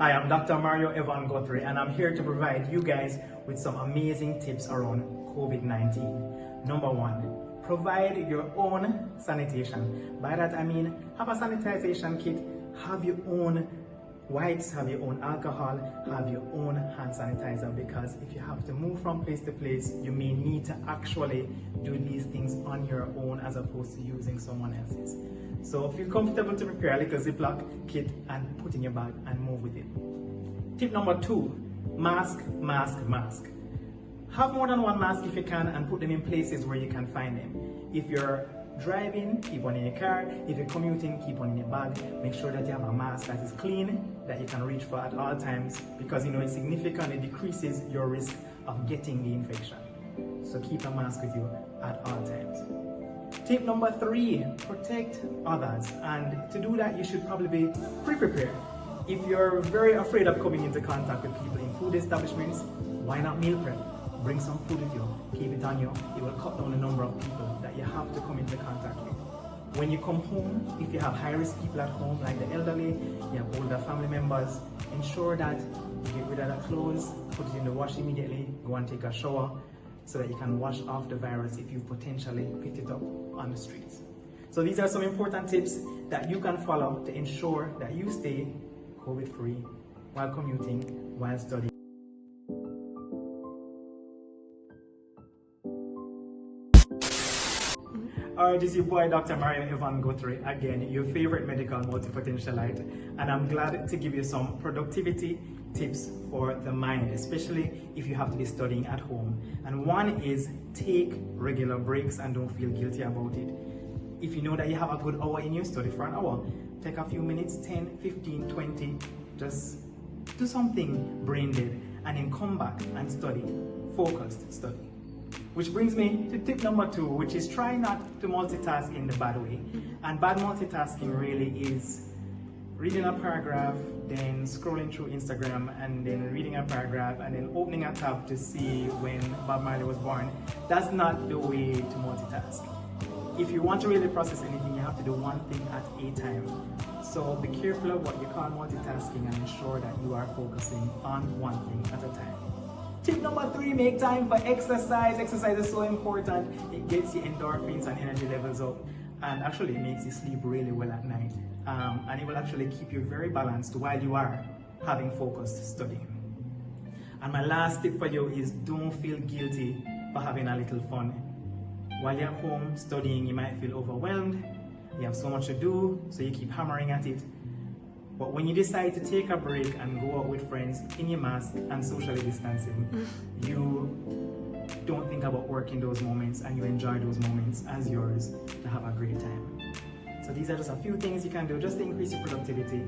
Hi, I'm Dr. Mario Guthrie, and I'm here to provide you guys with some amazing tips around COVID-19. Number one, provide your own sanitation. By that I mean, have a sanitization kit, have your own wipes, have your own alcohol, have your own hand sanitizer, because if you have to move from place to place, you may need to actually do these things on your own as opposed to using someone else's. So feel comfortable to prepare a little Ziploc kit and put in your bag and move with it. Tip number two, mask. Have more than one mask if you can, and put them in places where you can find them. If you're driving, keep one in your car. If you're commuting, keep one in your bag. Make sure that you have a mask that is clean, that you can reach for at all times, because it significantly decreases your risk of getting the infection. So keep a mask with you at all times. Tip number three, protect others. And to do that, you should probably be pre-prepared. If you're very afraid of coming into contact with people in food establishments, why not meal prep? Bring some food with you, keep it on you. It will cut down the number of people that you have to come into contact with. When you come home, if you have high-risk people at home, like the elderly, you have older family members, ensure that you get rid of the clothes, put it in the wash immediately, go and take a shower, so that you can wash off the virus if you potentially picked it up on the streets. So these are some important tips that you can follow to ensure that you stay COVID-free while commuting, while studying. Alright, this is your boy Dr. Mario Guthrie, again, your favorite medical multipotentialite, and I'm glad to give you some productivity tips for the mind, especially if you have to be studying at home. And one is, take regular breaks and don't feel guilty about it. If you know that you have a good hour in your study, for an hour, take a few minutes, 10, 15, 20, just do something brain dead, and then come back and study, focused study. Which brings me to tip number two, which is try not to multitask in the bad way. And bad multitasking really is reading a paragraph, then scrolling through Instagram, and then reading a paragraph, and then opening a tab to see when Bob Marley was born. That's not the way to multitask. If you want to really process anything, you have to do one thing at a time. So be careful of what you call multitasking and ensure that you are focusing on one thing at a time. Tip number three, make time for exercise. Exercise is so important. It gets your endorphins and energy levels up, and actually it makes you sleep really well at night. And it will actually keep you very balanced while you are having focused studying. And my last tip for you is, don't feel guilty for having a little fun. While you're at home studying, you might feel overwhelmed. You have so much to do, so you keep hammering at it. But when you decide to take a break and go out with friends in your mask and socially distancing, you don't think about work in those moments, and you enjoy those moments as yours to have a great time. So these are just a few things you can do just to increase your productivity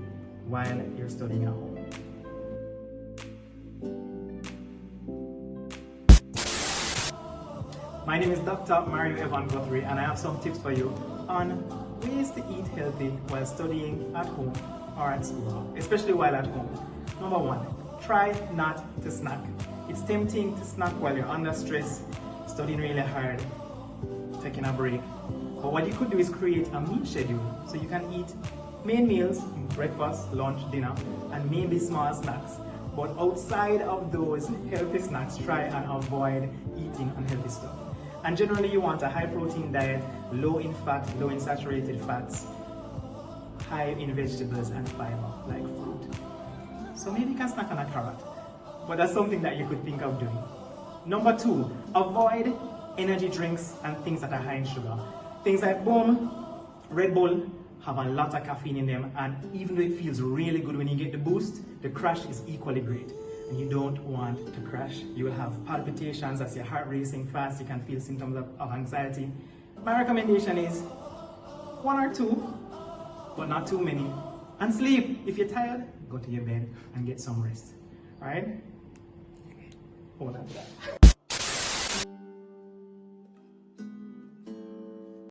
while you're studying at home. My name is Dr. Mario Guthrie, and I have some tips for you on ways to eat healthy while studying at home or at school, especially while at home. Number one, try not to snack. It's tempting to snack while you're under stress, studying really hard, taking a break. But what you could do is create a meal schedule, so you can eat main meals, breakfast, lunch, dinner, and maybe small snacks. But outside of those healthy snacks, try and avoid eating unhealthy stuff. And generally you want a high protein diet, low in fat, low in saturated fats, high in vegetables and fiber, like fruit. So maybe you can snack on a carrot, but that's something that you could think of doing. Number two, avoid energy drinks and things that are high in sugar. Things like Red Bull have a lot of caffeine in them, and even though it feels really good when you get the boost, the crash is equally great. And you don't want to crash. You will have palpitations as your heart racing fast. You can feel symptoms of anxiety. My recommendation is 1 or 2, but not too many. And sleep. If you're tired, go to your bed and get some rest. All right? Hold on to that.